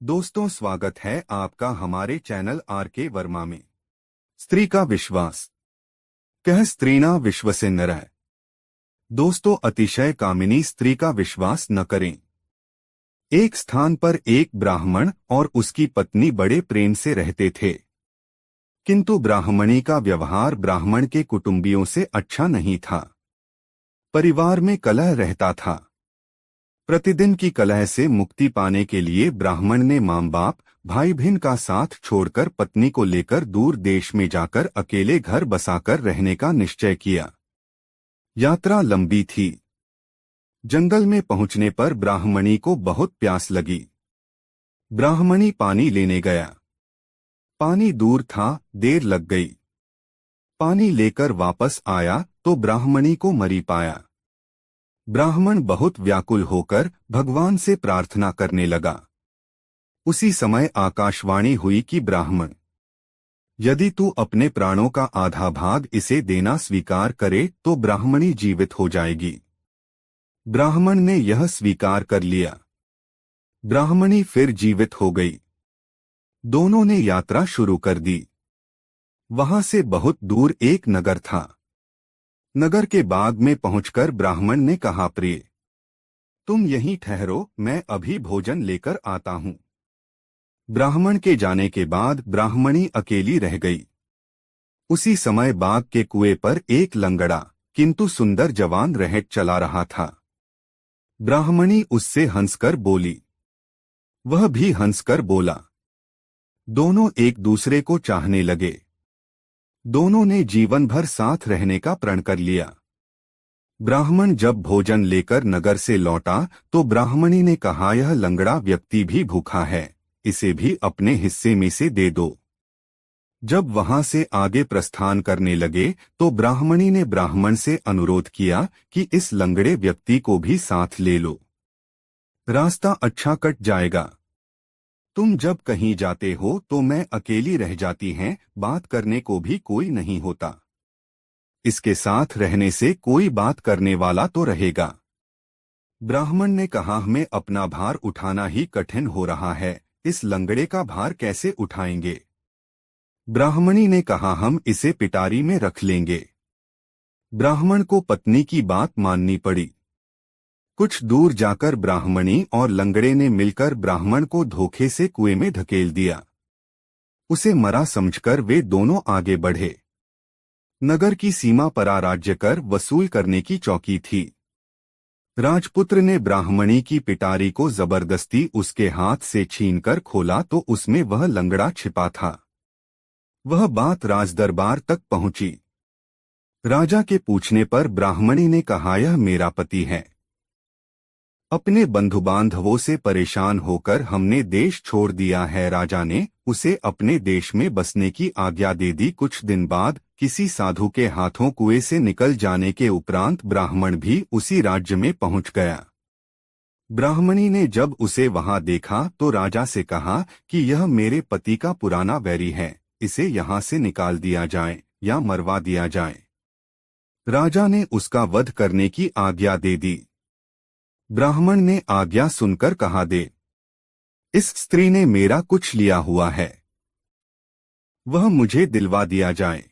दोस्तों, स्वागत है आपका हमारे चैनल आर.के. वर्मा में। स्त्री का विश्वास कह स्त्रीणा विश्वसे नरः। दोस्तों, अतिशय कामिनी स्त्री का विश्वास न करें। एक स्थान पर एक ब्राह्मण और उसकी पत्नी बड़े प्रेम से रहते थे, किंतु ब्राह्मणी का व्यवहार ब्राह्मण के कुटुंबियों से अच्छा नहीं था। परिवार में कलह रहता था। प्रतिदिन की कलह से मुक्ति पाने के लिए ब्राह्मण ने मां बाप भाई बहन का साथ छोड़कर पत्नी को लेकर दूर देश में जाकर अकेले घर बसाकर रहने का निश्चय किया। यात्रा लंबी थी। जंगल में पहुंचने पर ब्राह्मणी को बहुत प्यास लगी। ब्राह्मणी पानी लेने गया। पानी दूर था, देर लग गई। पानी लेकर वापस आया तो ब्राह्मणी को मरी पाया। ब्राह्मण बहुत व्याकुल होकर भगवान से प्रार्थना करने लगा। उसी समय आकाशवाणी हुई कि ब्राह्मण, यदि तू अपने प्राणों का आधा भाग इसे देना स्वीकार करे तो ब्राह्मणी जीवित हो जाएगी। ब्राह्मण ने यह स्वीकार कर लिया। ब्राह्मणी फिर जीवित हो गई। दोनों ने यात्रा शुरू कर दी। वहां से बहुत दूर एक नगर था। नगर के बाग में पहुंचकर ब्राह्मण ने कहा, प्रिय, तुम यहीं ठहरो, मैं अभी भोजन लेकर आता हूं। ब्राह्मण के जाने के बाद ब्राह्मणी अकेली रह गई। उसी समय बाग के कुएं पर एक लंगड़ा किंतु सुंदर जवान रहट चला रहा था। ब्राह्मणी उससे हंसकर बोली, वह भी हंसकर बोला। दोनों एक दूसरे को चाहने लगे। दोनों ने जीवन भर साथ रहने का प्रण कर लिया। ब्राह्मण जब भोजन लेकर नगर से लौटा तो ब्राह्मणी ने कहा, यह लंगड़ा व्यक्ति भी भूखा है, इसे भी अपने हिस्से में से दे दो। जब वहां से आगे प्रस्थान करने लगे तो ब्राह्मणी ने ब्राह्मण से अनुरोध किया कि इस लंगड़े व्यक्ति को भी साथ ले लो। रास्ता अच्छा कट जाएगा। तुम जब कहीं जाते हो तो मैं अकेली रह जाती हैं, बात करने को भी कोई नहीं होता। इसके साथ रहने से कोई बात करने वाला तो रहेगा। ब्राह्मण ने कहा, हमें अपना भार उठाना ही कठिन हो रहा है, इस लंगड़े का भार कैसे उठाएंगे। ब्राह्मणी ने कहा, हम इसे पिटारी में रख लेंगे। ब्राह्मण को पत्नी की बात माननी पड़ी। कुछ दूर जाकर ब्राह्मणी और लंगड़े ने मिलकर ब्राह्मण को धोखे से कुएं में धकेल दिया। उसे मरा समझकर वे दोनों आगे बढ़े। नगर की सीमा पर राज्य कर वसूल करने की चौकी थी। राजपुत्र ने ब्राह्मणी की पिटारी को जबरदस्ती उसके हाथ से छीनकर खोला तो उसमें वह लंगड़ा छिपा था। वह बात राजदरबार तक पहुंची। राजा के पूछने पर ब्राह्मणी ने कहा, यह मेरा पति है। अपने बंधु बांधवों से परेशान होकर हमने देश छोड़ दिया है। राजा ने उसे अपने देश में बसने की आज्ञा दे दी। कुछ दिन बाद किसी साधु के हाथों कुएं से निकल जाने के उपरांत ब्राह्मण भी उसी राज्य में पहुंच गया। ब्राह्मणी ने जब उसे वहां देखा तो राजा से कहा कि यह मेरे पति का पुराना वैरी है, इसे यहां से निकाल दिया जाए या मरवा दिया जाए। राजा ने उसका वध करने की आज्ञा दे दी। ब्राह्मण ने आज्ञा सुनकर कहा, दे, इस स्त्री ने मेरा कुछ लिया हुआ है, वह मुझे दिलवा दिया जाए।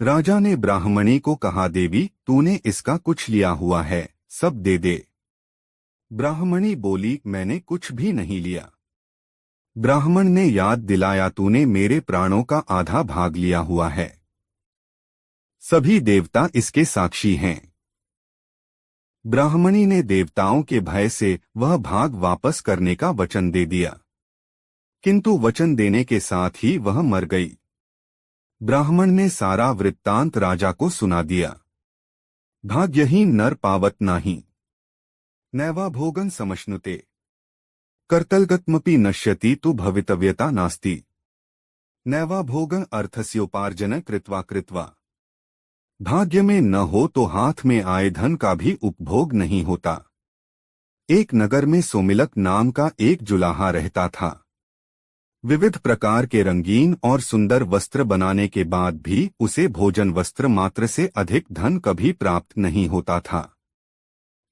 राजा ने ब्राह्मणी को कहा, देवी, तूने इसका कुछ लिया हुआ है, सब दे दे। ब्राह्मणी बोली, मैंने कुछ भी नहीं लिया। ब्राह्मण ने याद दिलाया, तूने मेरे प्राणों का आधा भाग लिया हुआ है। सभी देवता इसके साक्षी हैं। ब्राह्मणी ने देवताओं के भय से वह भाग वापस करने का वचन दे दिया, किंतु वचन देने के साथ ही वह मर गई। ब्राह्मण ने सारा वृत्तांत राजा को सुना दिया। भाग्यहीन नर पावत नाही, नैवा भोगन समश्नुते, कर्तलगत्मपि नश्यति तु भवितव्यता नास्ति, नैवा भोगन अर्थस्योपार्जन कृत्वा कृत्वा। भाग्य में न हो तो हाथ में आए धन का भी उपभोग नहीं होता। एक नगर में सोमिलक नाम का एक जुलाहा रहता था। विविध प्रकार के रंगीन और सुंदर वस्त्र बनाने के बाद भी उसे भोजन वस्त्र मात्र से अधिक धन कभी प्राप्त नहीं होता था।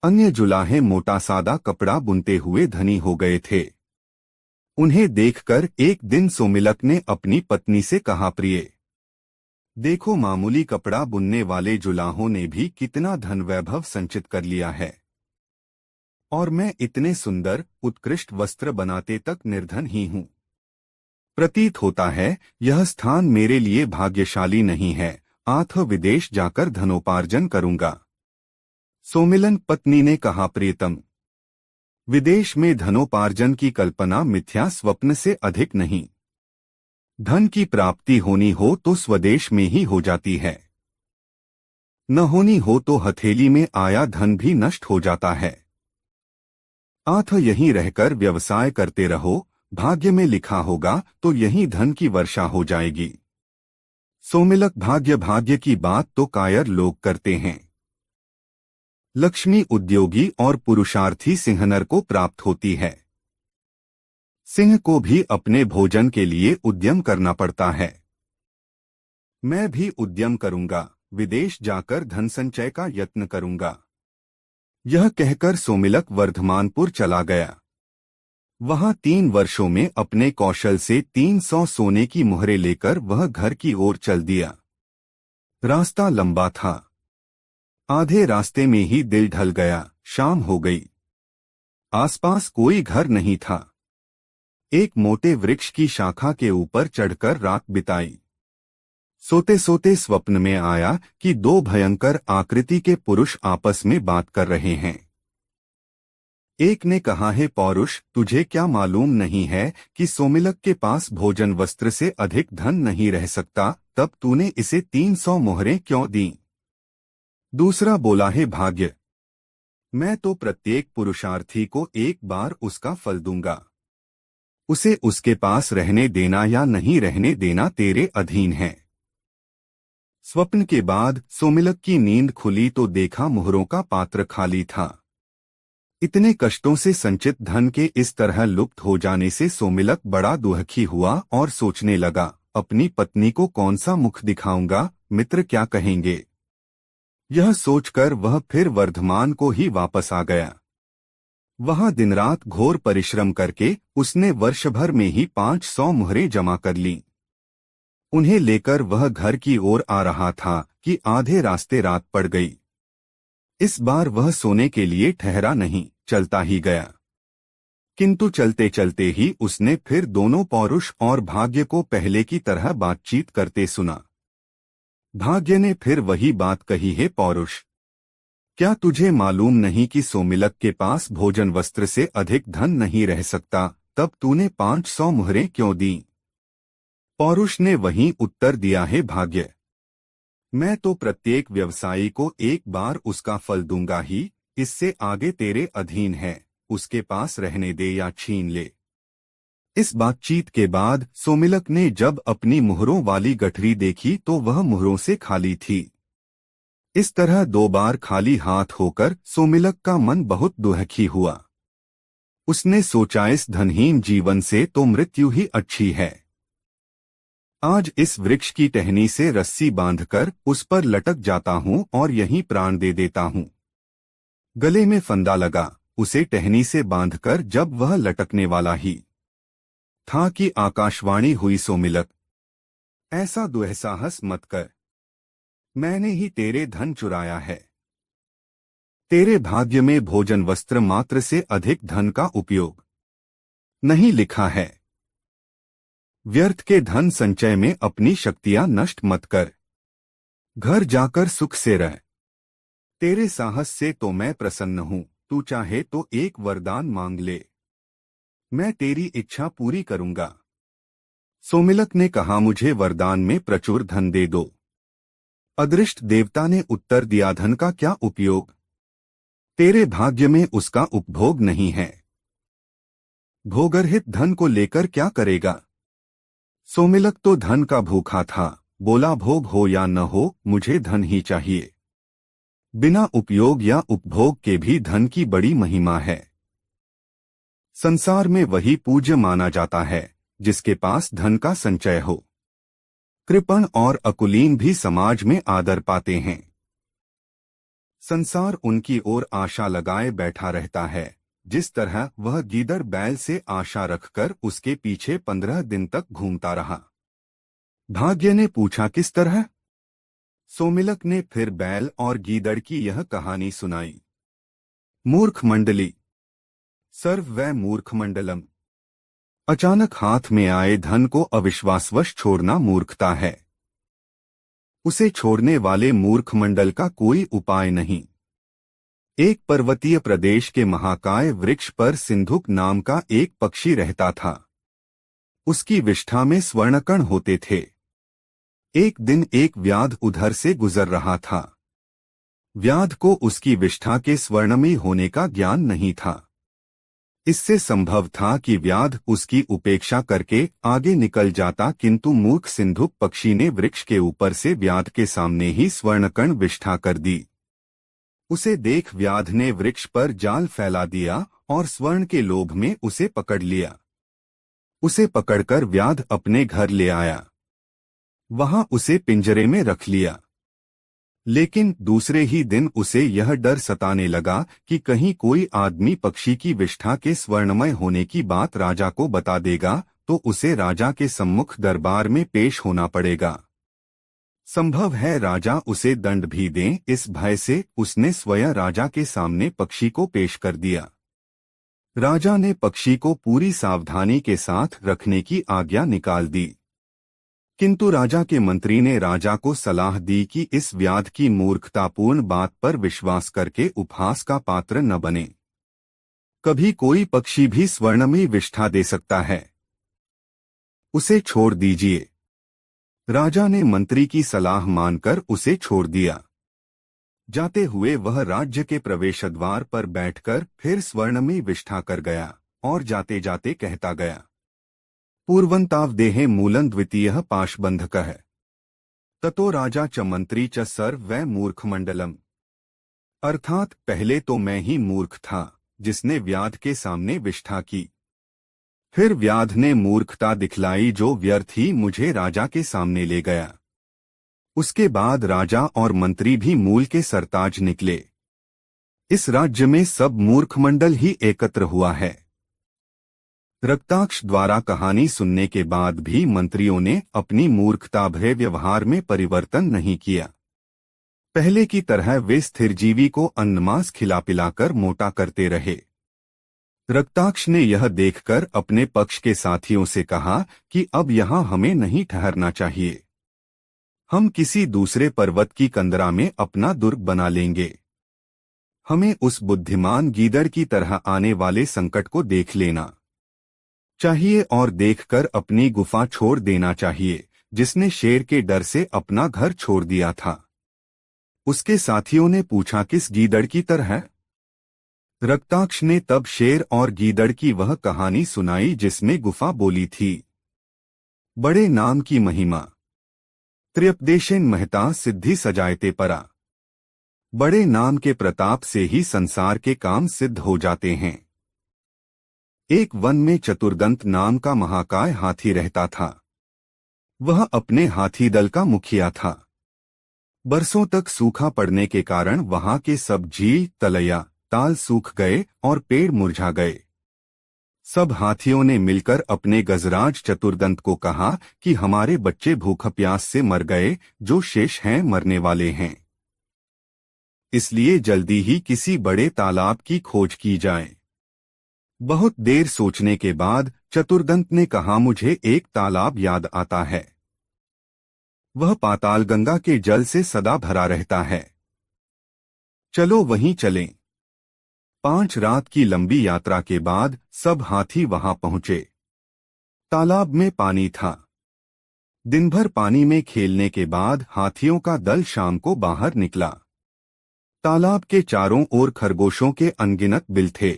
अन्य जुलाहे मोटा सादा कपड़ा बुनते हुए धनी हो गए थे। उन्हें देखकर एक दिन सोमिलक ने अपनी पत्नी से कहा, प्रिय, देखो मामूली कपड़ा बुनने वाले जुलाहों ने भी कितना धन वैभव संचित कर लिया है, और मैं इतने सुंदर उत्कृष्ट वस्त्र बनाते तक निर्धन ही हूँ। प्रतीत होता है यह स्थान मेरे लिए भाग्यशाली नहीं है, अतः विदेश जाकर धनोपार्जन करूंगा। सोमिलन पत्नी ने कहा, प्रियतम, विदेश में धनोपार्जन की कल्पना मिथ्या स्वप्न से अधिक नहीं। धन की प्राप्ति होनी हो तो स्वदेश में ही हो जाती है, न होनी हो तो हथेली में आया धन भी नष्ट हो जाता है। अतः यहीं रहकर व्यवसाय करते रहो, भाग्य में लिखा होगा तो यहीं धन की वर्षा हो जाएगी। सोमिलक, भाग्य की बात तो कायर लोग करते हैं। लक्ष्मी उद्योगी और पुरुषार्थी सिंहनर को प्राप्त होती है। सिंह को भी अपने भोजन के लिए उद्यम करना पड़ता है। मैं भी उद्यम करूंगा, विदेश जाकर धन संचय का यत्न करूंगा। यह कहकर सोमिलक वर्धमानपुर चला गया। वहां 3 वर्षों में अपने कौशल से 300 सोने की मुहरें लेकर वह घर की ओर चल दिया। रास्ता लंबा था। आधे रास्ते में ही दिल ढल गया, शाम हो गई। आसपास कोई घर नहीं था। एक मोटे वृक्ष की शाखा के ऊपर चढ़कर रात बिताई। सोते सोते स्वप्न में आया कि 2 भयंकर आकृति के पुरुष आपस में बात कर रहे हैं। एक ने कहा, है पौरुष, तुझे क्या मालूम नहीं है कि सोमिलक के पास भोजन वस्त्र से अधिक धन नहीं रह सकता, तब तूने इसे 300 मोहरें क्यों दी? दूसरा बोला, है भाग्य, मैं तो प्रत्येक पुरुषार्थी को एक बार उसका फल दूंगा। उसे उसके पास रहने देना या नहीं रहने देना तेरे अधीन है। स्वप्न के बाद सोमिलक की नींद खुली तो देखा मोहरों का पात्र खाली था। इतने कष्टों से संचित धन के इस तरह लुप्त हो जाने से सोमिलक बड़ा दुखी हुआ और सोचने लगा, अपनी पत्नी को कौन सा मुख दिखाऊंगा, मित्र क्या कहेंगे। यह सोचकर वह फिर वर्धमान को ही वापस आ गया। वहां दिन रात घोर परिश्रम करके उसने वर्ष भर में ही 500 मुहरें जमा कर लीं। उन्हें लेकर वह घर की ओर आ रहा था कि आधे रास्ते रात पड़ गई। इस बार वह सोने के लिए ठहरा नहीं, चलता ही गया। किंतु चलते चलते ही उसने फिर दोनों पौरुष और भाग्य को पहले की तरह बातचीत करते सुना। भाग्य ने फिर वही बात कही, है पौरुष, क्या तुझे मालूम नहीं कि सोमिलक के पास भोजन वस्त्र से अधिक धन नहीं रह सकता, तब तूने 500 मुहरें क्यों दी? पौरुष ने वहीं उत्तर दिया, है भाग्य, मैं तो प्रत्येक व्यवसायी को एक बार उसका फल दूंगा ही, इससे आगे तेरे अधीन है, उसके पास रहने दे या छीन ले। इस बातचीत के बाद सोमिलक ने जब अपनी मुहरों वाली गठरी देखी तो वह मुहरों से खाली थी। इस तरह 2 बार खाली हाथ होकर सोमिलक का मन बहुत दुखी हुआ। उसने सोचा, इस धनहीन जीवन से तो मृत्यु ही अच्छी है। आज इस वृक्ष की टहनी से रस्सी बांधकर उस पर लटक जाता हूं और यहीं प्राण दे देता हूं। गले में फंदा लगा, उसे टहनी से बांधकर जब वह लटकने वाला ही था कि आकाशवाणी हुई, सोमिलक, ऐसा दुस्साहस मत कर। मैंने ही तेरे धन चुराया है। तेरे भाग्य में भोजन वस्त्र मात्र से अधिक धन का उपयोग नहीं लिखा है। व्यर्थ के धन संचय में अपनी शक्तियां नष्ट मत कर। घर जाकर सुख से रह। तेरे साहस से तो मैं प्रसन्न हूं, तू चाहे तो एक वरदान मांग ले, मैं तेरी इच्छा पूरी करूंगा। सोमिलक ने कहा, मुझे वरदान में प्रचुर धन दे दो। अदृष्ट देवता ने उत्तर दिया, धन का क्या उपयोग, तेरे भाग्य में उसका उपभोग नहीं है। भोगरहित धन को लेकर क्या करेगा? सोमिलक तो धन का भूखा था, बोला, भोग हो या न हो, मुझे धन ही चाहिए। बिना उपयोग या उपभोग के भी धन की बड़ी महिमा है। संसार में वही पूज्य माना जाता है जिसके पास धन का संचय हो। कृपण और अकुलीन भी समाज में आदर पाते हैं। संसार उनकी ओर आशा लगाए बैठा रहता है, जिस तरह वह गीदड़ बैल से आशा रखकर उसके पीछे 15 दिन तक घूमता रहा। भाग्य ने पूछा, किस तरह? सोमिलक ने फिर बैल और गीदड़ की यह कहानी सुनाई। मूर्ख मंडली। सर्व व मूर्ख मंडलम। अचानक हाथ में आए धन को अविश्वासवश छोड़ना मूर्खता है। उसे छोड़ने वाले मूर्ख मंडल का कोई उपाय नहीं। एक पर्वतीय प्रदेश के महाकाय वृक्ष पर सिंधुक नाम का एक पक्षी रहता था। उसकी विष्ठा में स्वर्णकण होते थे। एक दिन एक व्याध उधर से गुजर रहा था। व्याध को उसकी विष्ठा के स्वर्णमयी होने का ज्ञान नहीं था। इससे संभव था कि व्याध उसकी उपेक्षा करके आगे निकल जाता, किंतु मूर्ख सिंधुक पक्षी ने वृक्ष के ऊपर से व्याध के सामने ही स्वर्णकण विष्ठा कर दी। उसे देख व्याध ने वृक्ष पर जाल फैला दिया और स्वर्ण के लोभ में उसे पकड़ लिया। उसे पकड़कर व्याध अपने घर ले आया। वहां उसे पिंजरे में रख लिया। लेकिन दूसरे ही दिन उसे यह डर सताने लगा कि कहीं कोई आदमी पक्षी की विष्ठा के स्वर्णमय होने की बात राजा को बता देगा तो उसे राजा के सम्मुख दरबार में पेश होना पड़ेगा। संभव है राजा उसे दंड भी दें। इस भय से उसने स्वयं राजा के सामने पक्षी को पेश कर दिया। राजा ने पक्षी को पूरी सावधानी के साथ रखने की आज्ञा निकाल दी। किंतु राजा के मंत्री ने राजा को सलाह दी कि इस व्याध की मूर्खतापूर्ण बात पर विश्वास करके उपहास का पात्र न बने। कभी कोई पक्षी भी स्वर्णमयी विष्ठा दे सकता है। उसे छोड़ दीजिए। राजा ने मंत्री की सलाह मानकर उसे छोड़ दिया। जाते हुए वह राज्य के प्रवेश द्वार पर बैठकर फिर स्वर्णमयी विष्ठा कर गया और जाते जाते कहता गया, पूर्वंतावदेहे मूलं द्वितीयः पाशबंधकः ततो राजा च मंत्री च सर्व व मूर्खमंडलम। अर्थात पहले तो मैं ही मूर्ख था जिसने व्याध के सामने विष्ठा की। फिर व्याध ने मूर्खता दिखलाई जो व्यर्थ ही मुझे राजा के सामने ले गया। उसके बाद राजा और मंत्री भी मूल के सरताज निकले। इस राज्य में सब मूर्खमंडल ही एकत्र हुआ है। रक्ताक्ष द्वारा कहानी सुनने के बाद भी मंत्रियों ने अपनी मूर्खता भरे व्यवहार में परिवर्तन नहीं किया। पहले की तरह वे स्थिरजीवी को अन्नमास खिला पिलाकर मोटा करते रहे। रक्ताक्ष ने यह देखकर अपने पक्ष के साथियों से कहा कि अब यहाँ हमें नहीं ठहरना चाहिए। हम किसी दूसरे पर्वत की कंदरा में अपना दुर्ग बना लेंगे। हमें उस बुद्धिमान गीदड़ की तरह आने वाले संकट को देख लेना चाहिए और देखकर अपनी गुफा छोड़ देना चाहिए, जिसने शेर के डर से अपना घर छोड़ दिया था। उसके साथियों ने पूछा, किस गीदड़ की तरह? रक्ताक्ष ने तब शेर और गीदड़ की वह कहानी सुनाई जिसमें गुफा बोली थी। बड़े नाम की महिमा। त्र्यपदेशेन महता सिद्धि सजायते परा। बड़े नाम के प्रताप से ही संसार के काम सिद्ध हो जाते हैं। एक वन में चतुर्दंत नाम का महाकाय हाथी रहता था। वह अपने हाथी दल का मुखिया था। बरसों तक सूखा पड़ने के कारण वहां के सब झील, तलैया, ताल सूख गए और पेड़ मुरझा गए। सब हाथियों ने मिलकर अपने गजराज चतुर्दंत को कहा कि हमारे बच्चे भूख प्यास से मर गए, जो शेष हैं मरने वाले हैं। इसलिए जल्दी ही किसी बड़े तालाब की खोज की जाए। बहुत देर सोचने के बाद चतुर्दंत ने कहा, मुझे एक तालाब याद आता है। वह पातालगंगा के जल से सदा भरा रहता है। चलो वहीं चलें। 5 रात की लंबी यात्रा के बाद सब हाथी वहां पहुंचे। तालाब में पानी था। दिन भर पानी में खेलने के बाद हाथियों का दल शाम को बाहर निकला। तालाब के चारों ओर खरगोशों के अनगिनत बिल थे।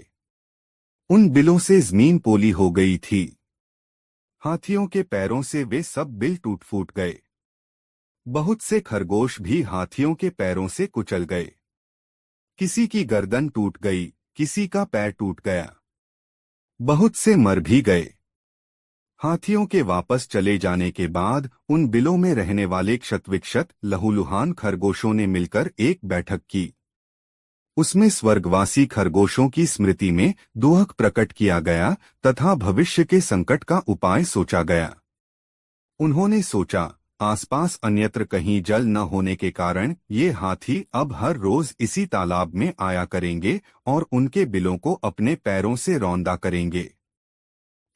उन बिलों से जमीन पोली हो गई थी। हाथियों के पैरों से वे सब बिल टूट फूट गए। बहुत से खरगोश भी हाथियों के पैरों से कुचल गए। किसी की गर्दन टूट गई, किसी का पैर टूट गया। बहुत से मर भी गए। हाथियों के वापस चले जाने के बाद उन बिलों में रहने वाले क्षतविक्षत लहूलुहान खरगोशों ने मिलकर एक बैठक की। उसमें स्वर्गवासी खरगोशों की स्मृति में दोहक प्रकट किया गया तथा भविष्य के संकट का उपाय सोचा गया। उन्होंने सोचा, आसपास अन्यत्र कहीं जल न होने के कारण ये हाथी अब हर रोज इसी तालाब में आया करेंगे और उनके बिलों को अपने पैरों से रौंदा करेंगे।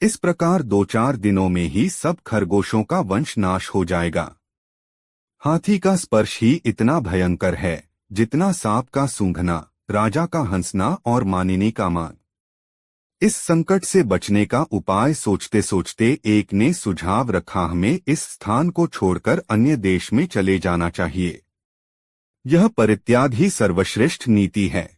इस प्रकार 2-4 दिनों में ही सब खरगोशों का वंश नाश हो जाएगा। हाथी का स्पर्श ही इतना भयंकर है जितना सांप का सूंघना, राजा का हंसना और मानिनी का मान। इस संकट से बचने का उपाय सोचते सोचते एक ने सुझाव रखा, हमें इस स्थान को छोड़कर अन्य देश में चले जाना चाहिए। यह परित्याग ही सर्वश्रेष्ठ नीति है।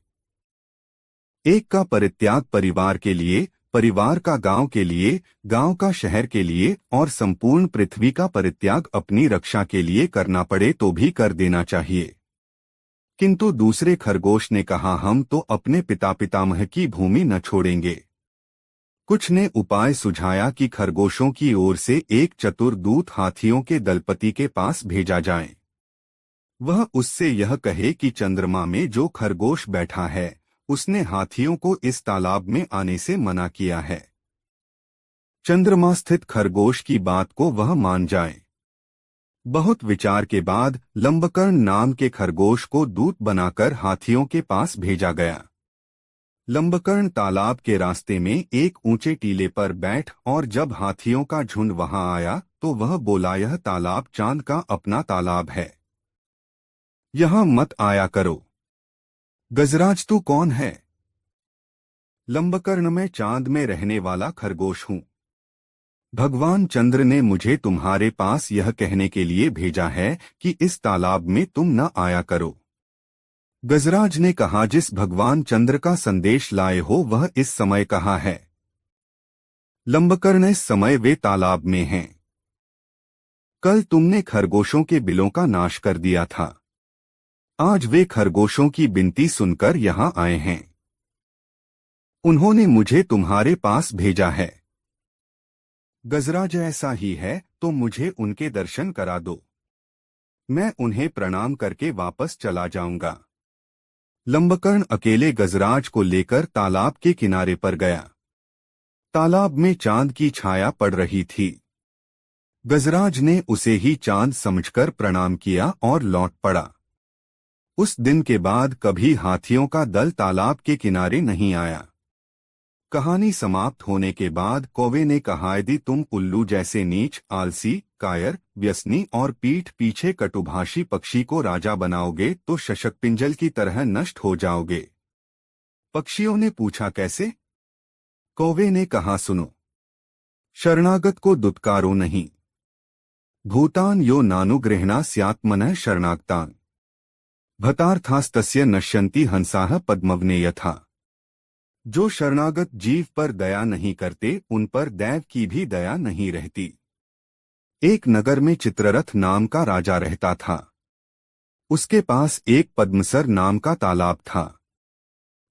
एक का परित्याग परिवार के लिए, परिवार का गांव के लिए, गांव का शहर के लिए और संपूर्ण पृथ्वी का परित्याग अपनी रक्षा के लिए करना पड़े तो भी कर देना चाहिए। किंतु दूसरे खरगोश ने कहा, हम तो अपने पिता पितामह की भूमि न छोड़ेंगे। कुछ ने उपाय सुझाया कि खरगोशों की ओर से एक चतुर दूत हाथियों के दलपति के पास भेजा जाए। वह उससे यह कहे कि चंद्रमा में जो खरगोश बैठा है उसने हाथियों को इस तालाब में आने से मना किया है। चंद्रमा स्थित खरगोश की बात को वह मान जाए। बहुत विचार के बाद लंबकर्ण नाम के खरगोश को दूत बनाकर हाथियों के पास भेजा गया। लंबकर्ण तालाब के रास्ते में एक ऊंचे टीले पर बैठ और जब हाथियों का झुंड वहां आया तो वह बोला, यह तालाब चांद का अपना तालाब है, यहां मत आया करो। गजराज तू कौन है? लंबकर्ण, मैं चांद में रहने वाला खरगोश हूं। भगवान चंद्र ने मुझे तुम्हारे पास यह कहने के लिए भेजा है कि इस तालाब में तुम न आया करो। गजराज ने कहा, जिस भगवान चंद्र का संदेश लाए हो वह इस समय कहाँ है? लंबकर्ण, इस समय वे तालाब में हैं। कल तुमने खरगोशों के बिलों का नाश कर दिया था, आज वे खरगोशों की विनती सुनकर यहां आए हैं। उन्होंने मुझे तुम्हारे पास भेजा है। गजराज, ऐसा ही है तो मुझे उनके दर्शन करा दो, मैं उन्हें प्रणाम करके वापस चला जाऊंगा। लंबकर्ण अकेले गजराज को लेकर तालाब के किनारे पर गया। तालाब में चांद की छाया पड़ रही थी। गजराज ने उसे ही चांद समझकर प्रणाम किया और लौट पड़ा। उस दिन के बाद कभी हाथियों का दल तालाब के किनारे नहीं आया। कहानी समाप्त होने के बाद कौवे ने कहा, यदि तुम उल्लू जैसे नीच, आलसी, कायर, व्यसनी और पीठ पीछे कटुभाषी पक्षी को राजा बनाओगे तो शशकपिंजल की तरह नष्ट हो जाओगे। पक्षियों ने पूछा, कैसे? कौवे ने कहा, सुनो, शरणागत को दुत्कारो नहीं। भूतान यो नानुगृह्णा स्यात् मनः शरणागतान्। भतार्थास्तस्य नश्यन्ति हंसाः पद्मवने यथा। जो शरणागत जीव पर दया नहीं करते उन पर दैव की भी दया नहीं रहती। एक नगर में चित्ररथ नाम का राजा रहता था। उसके पास एक पद्मसर नाम का तालाब था।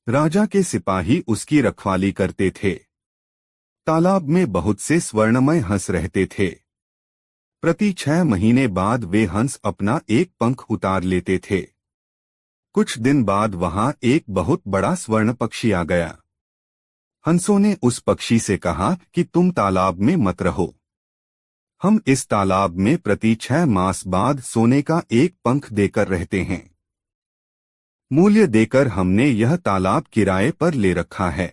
राजा के सिपाही उसकी रखवाली करते थे। तालाब में बहुत से स्वर्णमय हंस रहते थे। प्रति 6 महीने बाद वे हंस अपना एक पंख उतार लेते थे। कुछ दिन बाद वहां एक बहुत बड़ा स्वर्ण पक्षी आ गया। हंसों ने उस पक्षी से कहा कि तुम तालाब में मत रहो, हम इस तालाब में प्रति 6 मास बाद सोने का एक पंख देकर रहते हैं। मूल्य देकर हमने यह तालाब किराए पर ले रखा है।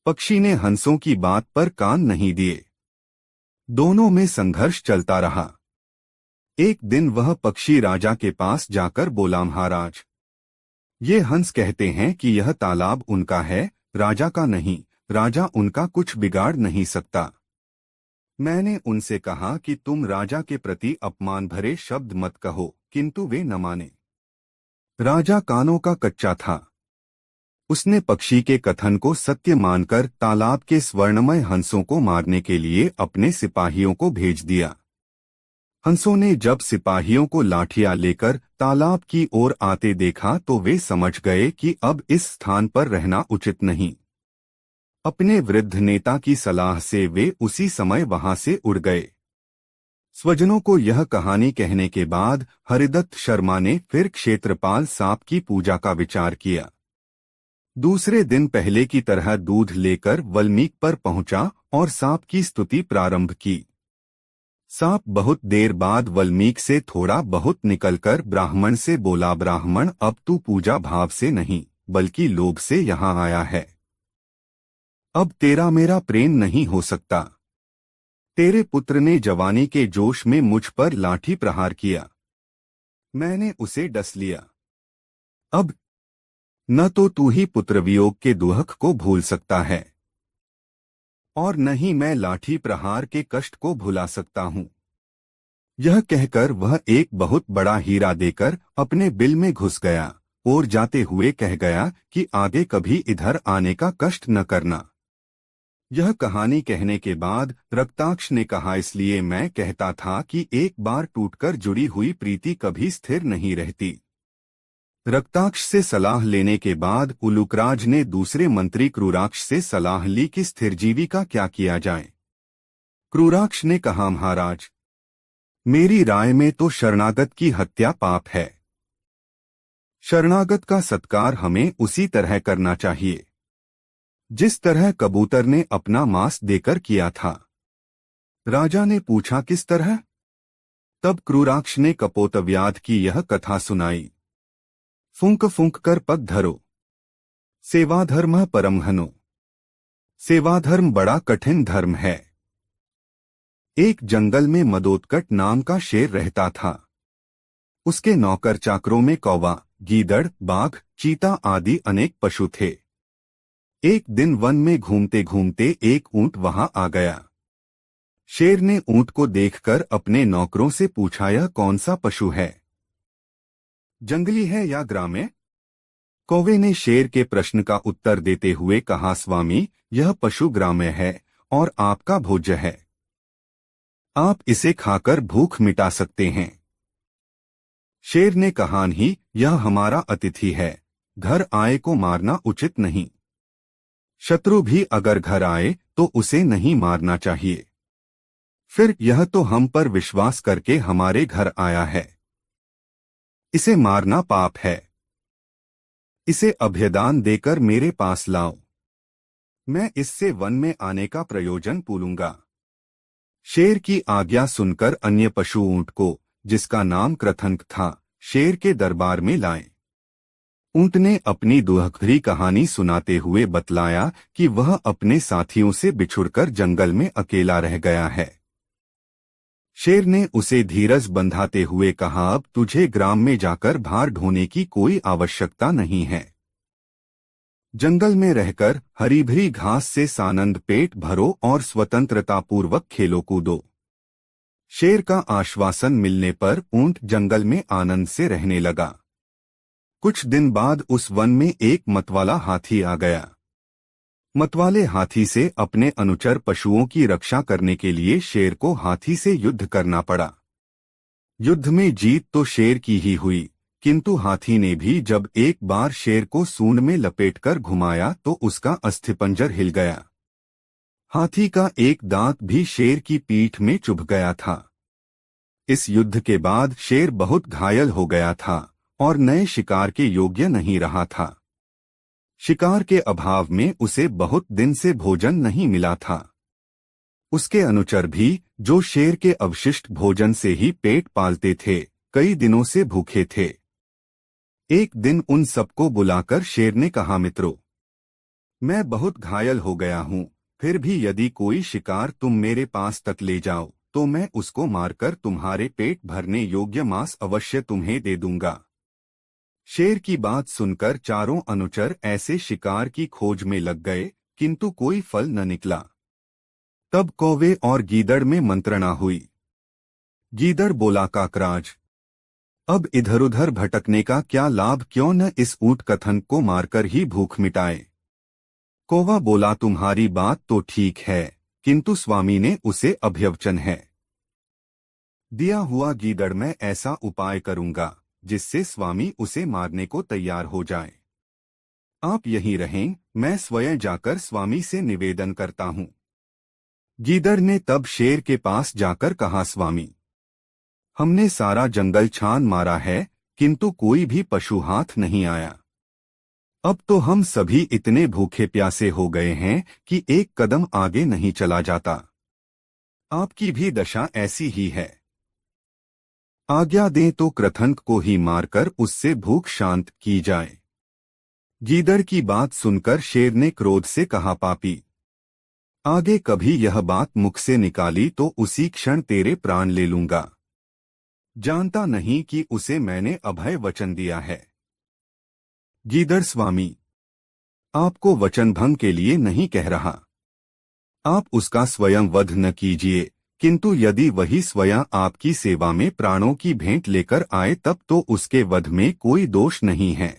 पक्षी ने हंसों की बात पर कान नहीं दिए। दोनों में संघर्ष चलता रहा। एक दिन वह पक्षी राजा के पास जाकर बोला, महाराज, ये हंस कहते हैं कि यह तालाब उनका है, राजा का नहीं। राजा उनका कुछ बिगाड़ नहीं सकता। मैंने उनसे कहा कि तुम राजा के प्रति अपमान भरे शब्द मत कहो, किंतु वे न माने। राजा कानों का कच्चा था। उसने पक्षी के कथन को सत्य मानकर तालाब के स्वर्णमय हंसों को मारने के लिए अपने सिपाहियों को भेज दिया। हंसों ने जब सिपाहियों को लाठियां लेकर तालाब की ओर आते देखा तो वे समझ गए कि अब इस स्थान पर रहना उचित नहीं। अपने वृद्ध नेता की सलाह से वे उसी समय वहां से उड़ गए। स्वजनों को यह कहानी कहने के बाद हरिदत्त शर्मा ने फिर क्षेत्रपाल सांप की पूजा का विचार किया। दूसरे दिन पहले की तरह दूध लेकर वल्मीक पर पहुंचा और सांप की स्तुति प्रारंभ की। सांप बहुत देर बाद वल्मीक से थोड़ा बहुत निकलकर ब्राह्मण से बोला, ब्राह्मण, अब तू पूजा भाव से नहीं बल्कि लोभ से यहाँ आया है। अब तेरा मेरा प्रेम नहीं हो सकता। तेरे पुत्र ने जवानी के जोश में मुझ पर लाठी प्रहार किया, मैंने उसे डस लिया। अब न तो तू ही पुत्रवियोग के दुख को भूल सकता है और न ही मैं लाठी प्रहार के कष्ट को भुला सकता हूँ। यह कहकर वह एक बहुत बड़ा हीरा देकर अपने बिल में घुस गया और जाते हुए कह गया कि आगे कभी इधर आने का कष्ट न करना। यह कहानी कहने के बाद रक्ताक्ष ने कहा, इसलिए मैं कहता था कि एक बार टूटकर जुड़ी हुई प्रीति कभी स्थिर नहीं रहती। रक्ताक्ष से सलाह लेने के बाद उलूकराज ने दूसरे मंत्री क्रूराक्ष से सलाह ली कि स्थिरजीवी का क्या किया जाए। क्रूराक्ष ने कहा, महाराज, मेरी राय में तो शरणागत की हत्या पाप है। शरणागत का सत्कार हमें उसी तरह करना चाहिए जिस तरह कबूतर ने अपना मांस देकर किया था। राजा ने पूछा, किस तरह? तब क्रूराक्ष ने कपोतव्याध की यह कथा सुनाई। फूंक फूंक कर पग धरो, सेवाधर्म परमहनो। सेवाधर्म बड़ा कठिन धर्म है। एक जंगल में मदोत्कट नाम का शेर रहता था। उसके नौकर चाकरों में कौवा, गीदड़, बाघ, चीता आदि अनेक पशु थे। एक दिन वन में घूमते घूमते एक ऊंट वहां आ गया। शेर ने ऊंट को देखकर अपने नौकरों से पूछा, यह कौन सा पशु है? जंगली है या ग्राम्य? कौवे ने शेर के प्रश्न का उत्तर देते हुए कहा, स्वामी, यह पशु ग्राम्य है और आपका भोज्य है। आप इसे खाकर भूख मिटा सकते हैं। शेर ने कहा, नहीं, यह हमारा अतिथि है, घर आए को मारना उचित नहीं। शत्रु भी अगर घर आए तो उसे नहीं मारना चाहिए। फिर यह तो हम पर विश्वास करके हमारे घर आया है, इसे मारना पाप है। इसे अभयदान देकर मेरे पास लाओ, मैं इससे वन में आने का प्रयोजन पूलूंगा। शेर की आज्ञा सुनकर अन्य पशु ऊंट को, जिसका नाम क्रथंक था, शेर के दरबार में लाए। ऊंट ने अपनी दुखभरी कहानी सुनाते हुए बतलाया कि वह अपने साथियों से बिछुड़कर जंगल में अकेला रह गया है। शेर ने उसे धीरज बंधाते हुए कहा, अब तुझे ग्राम में जाकर भार ढोने की कोई आवश्यकता नहीं है। जंगल में रहकर हरी भरी घास से सानंद पेट भरो और स्वतंत्रतापूर्वक खेलो कूदो। शेर का आश्वासन मिलने पर ऊंट जंगल में आनंद से रहने लगा। कुछ दिन बाद उस वन में एक मतवाला हाथी आ गया। मतवाले हाथी से अपने अनुचर पशुओं की रक्षा करने के लिए शेर को हाथी से युद्ध करना पड़ा। युद्ध में जीत तो शेर की ही हुई, किंतु हाथी ने भी जब एक बार शेर को सूंड में लपेटकर घुमाया तो उसका अस्थिपंजर हिल गया। हाथी का एक दांत भी शेर की पीठ में चुभ गया था। इस युद्ध के बाद शेर बहुत घायल हो गया था और नए शिकार के योग्य नहीं रहा था। शिकार के अभाव में उसे बहुत दिन से भोजन नहीं मिला था। उसके अनुचर भी, जो शेर के अवशिष्ट भोजन से ही पेट पालते थे, कई दिनों से भूखे थे। एक दिन उन सबको बुलाकर शेर ने कहा, मित्रों, मैं बहुत घायल हो गया हूँ, फिर भी यदि कोई शिकार तुम मेरे पास तक ले जाओ तो मैं उसको मारकर तुम्हारे पेट भरने योग्य मांस अवश्य तुम्हें दे दूंगा। शेर की बात सुनकर चारों अनुचर ऐसे शिकार की खोज में लग गए, किंतु कोई फल न निकला। तब कौवे और गीदड़ में मंत्रणा हुई। गीदड़ बोला, काकराज, अब इधर उधर भटकने का क्या लाभ, क्यों न इस ऊंट कथन को मारकर ही भूख मिटाए। कौवा बोला, तुम्हारी बात तो ठीक है, किंतु स्वामी ने उसे अभयवचन है दिया हुआ। गीदड़, मैं ऐसा उपाय करूंगा जिससे स्वामी उसे मारने को तैयार हो जाए। आप यहीं रहें, मैं स्वयं जाकर स्वामी से निवेदन करता हूँ। गीदड़ ने तब शेर के पास जाकर कहा, स्वामी, हमने सारा जंगल छान मारा है, किंतु कोई भी पशु हाथ नहीं आया। अब तो हम सभी इतने भूखे प्यासे हो गए हैं कि एक कदम आगे नहीं चला जाता। आपकी भी दशा ऐसी ही है। आज्ञा दें तो कृतंक को ही मारकर उससे भूख शांत की जाए। गीदड़ की बात सुनकर शेर ने क्रोध से कहा, पापी, आगे कभी यह बात मुख से निकाली तो उसी क्षण तेरे प्राण ले लूंगा। जानता नहीं कि उसे मैंने अभय वचन दिया है। गीदड़ स्वामी, आपको वचन भंग के लिए नहीं कह रहा। आप उसका स्वयं वध न कीजिए, किंतु यदि वही स्वयं आपकी सेवा में प्राणों की भेंट लेकर आए तब तो उसके वध में कोई दोष नहीं है।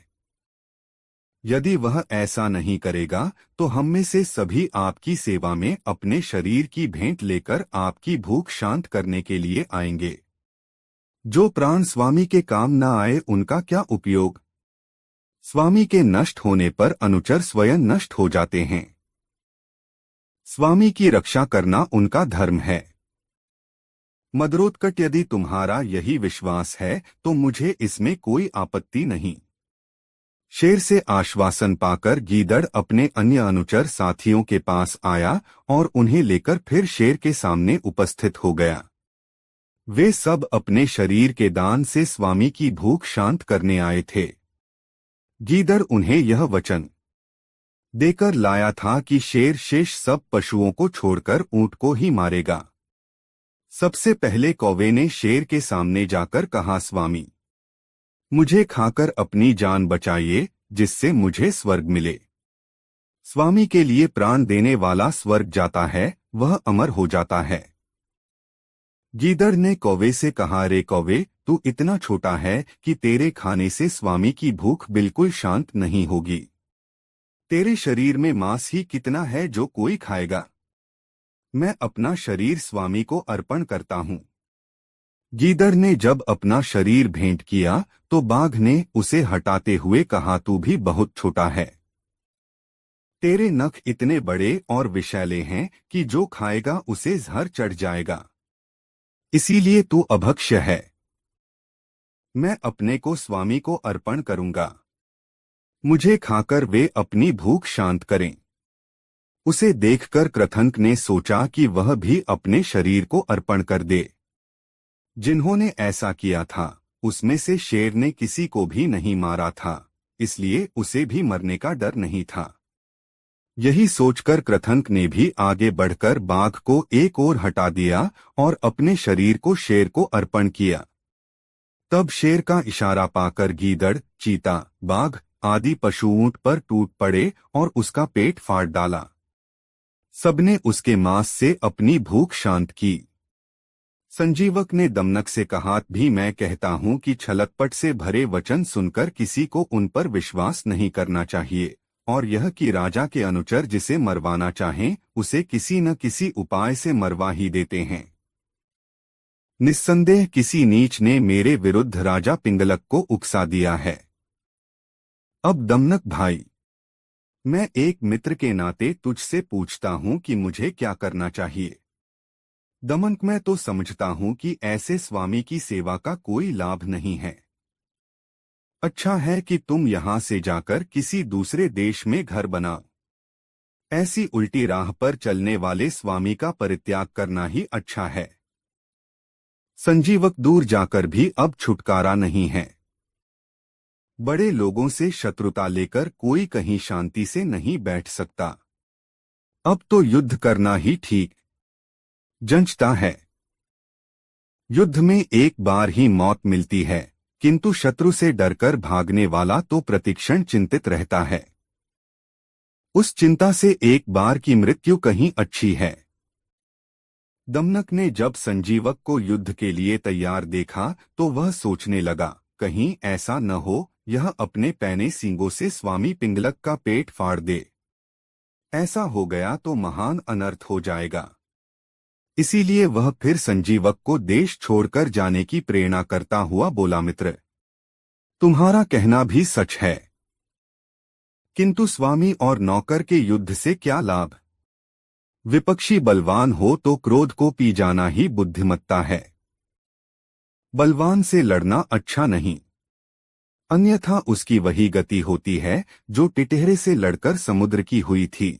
यदि वह ऐसा नहीं करेगा तो हम में से सभी आपकी सेवा में अपने शरीर की भेंट लेकर आपकी भूख शांत करने के लिए आएंगे। जो प्राण स्वामी के काम न आए उनका क्या उपयोग। स्वामी के नष्ट होने पर अनुचर स्वयं नष्ट हो जाते हैं। स्वामी की रक्षा करना उनका धर्म है। मदरोत्कट, यदि तुम्हारा यही विश्वास है तो मुझे इसमें कोई आपत्ति नहीं। शेर से आश्वासन पाकर गीदड़ अपने अन्य अनुचर साथियों के पास आया और उन्हें लेकर फिर शेर के सामने उपस्थित हो गया। वे सब अपने शरीर के दान से स्वामी की भूख शांत करने आए थे। गीदड़ उन्हें यह वचन देकर लाया था कि शेर शेष सब पशुओं को छोड़कर ऊंट को ही मारेगा। सबसे पहले कौवे ने शेर के सामने जाकर कहा, स्वामी, मुझे खाकर अपनी जान बचाइए, जिससे मुझे स्वर्ग मिले। स्वामी के लिए प्राण देने वाला स्वर्ग जाता है, वह अमर हो जाता है। गीदड़ ने कौवे से कहा, रे कौवे, तू इतना छोटा है कि तेरे खाने से स्वामी की भूख बिल्कुल शांत नहीं होगी। तेरे शरीर में मांस ही कितना है जो कोई खाएगा। मैं अपना शरीर स्वामी को अर्पण करता हूँ। गीदड़ ने जब अपना शरीर भेंट किया तो बाघ ने उसे हटाते हुए कहा, तू भी बहुत छोटा है। तेरे नख इतने बड़े और विषैले हैं कि जो खाएगा उसे जहर चढ़ जाएगा, इसीलिए तू अभक्ष्य है। मैं अपने को स्वामी को अर्पण करूंगा। मुझे खाकर वे अपनी भूख शांत करें। उसे देखकर कृतंक ने सोचा कि वह भी अपने शरीर को अर्पण कर दे। जिन्होंने ऐसा किया था उसमें से शेर ने किसी को भी नहीं मारा था, इसलिए उसे भी मरने का डर नहीं था। यही सोचकर कृतंक ने भी आगे बढ़कर बाघ को एक ओर हटा दिया और अपने शरीर को शेर को अर्पण किया। तब शेर का इशारा पाकर गीदड़, चीता, बाघ आदि पशु ऊंट पर टूट पड़े और उसका पेट फाड़ डाला। सबने उसके मांस से अपनी भूख शांत की। संजीवक ने दमनक से कहा, भी मैं कहता हूं कि छलकपट से भरे वचन सुनकर किसी को उन पर विश्वास नहीं करना चाहिए, और यह कि राजा के अनुचर जिसे मरवाना चाहें उसे किसी न किसी उपाय से मरवा ही देते हैं। निस्संदेह किसी नीच ने मेरे विरुद्ध राजा पिंगलक को उकसा दिया है। अब दमनक भाई, मैं एक मित्र के नाते तुझसे पूछता हूं कि मुझे क्या करना चाहिए। दमनक, मैं तो समझता हूं कि ऐसे स्वामी की सेवा का कोई लाभ नहीं है। अच्छा है कि तुम यहां से जाकर किसी दूसरे देश में घर बनाओ। ऐसी उल्टी राह पर चलने वाले स्वामी का परित्याग करना ही अच्छा है। संजीवक, दूर जाकर भी अब छुटकारा नहीं है। बड़े लोगों से शत्रुता लेकर कोई कहीं शांति से नहीं बैठ सकता। अब तो युद्ध करना ही ठीक जंचता है। युद्ध में एक बार ही मौत मिलती है, किंतु शत्रु से डरकर भागने वाला तो प्रतिक्षण चिंतित रहता है। उस चिंता से एक बार की मृत्यु कहीं अच्छी है। दमनक ने जब संजीवक को युद्ध के लिए तैयार देखा तो वह सोचने लगा, कहीं ऐसा न हो यह अपने पैने सींगों से स्वामी पिंगलक का पेट फाड़ दे। ऐसा हो गया तो महान अनर्थ हो जाएगा। इसीलिए वह फिर संजीवक को देश छोड़कर जाने की प्रेरणा करता हुआ बोला, मित्र, तुम्हारा कहना भी सच है, किंतु स्वामी और नौकर के युद्ध से क्या लाभ। विपक्षी बलवान हो तो क्रोध को पी जाना ही बुद्धिमत्ता है। बलवान से लड़ना अच्छा नहीं, अन्यथा उसकी वही गति होती है जो टिटहरे से लड़कर समुद्र की हुई थी।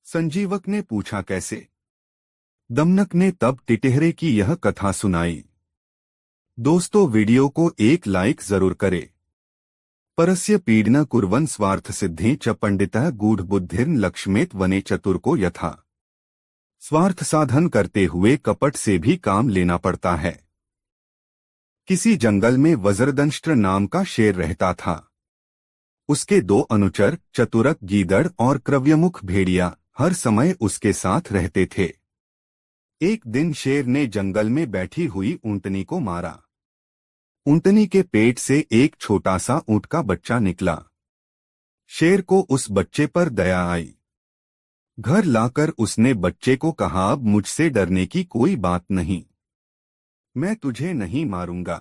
संजीवक ने पूछा, कैसे? दमनक ने तब टिटहरे की यह कथा सुनाई। दोस्तों, वीडियो को एक लाइक जरूर करें। परस्य पीडन कुर्वन् स्वार्थ सिद्धि च पंडितः गूढ़ बुद्धिर्न लक्ष्मेत वने चतुर को यथा। स्वार्थ साधन करते हुए कपट से भी काम लेना पड़ता है। किसी जंगल में वज्रदंष्ट्र नाम का शेर रहता था। उसके दो अनुचर चतुरक गीदड़ और क्रव्यमुख भेड़िया हर समय उसके साथ रहते थे। एक दिन शेर ने जंगल में बैठी हुई ऊंटनी को मारा। ऊंटनी के पेट से एक छोटा सा ऊंट का बच्चा निकला। शेर को उस बच्चे पर दया आई। घर लाकर उसने बच्चे को कहा, अब मुझसे डरने की कोई बात नहीं, मैं तुझे नहीं मारूंगा,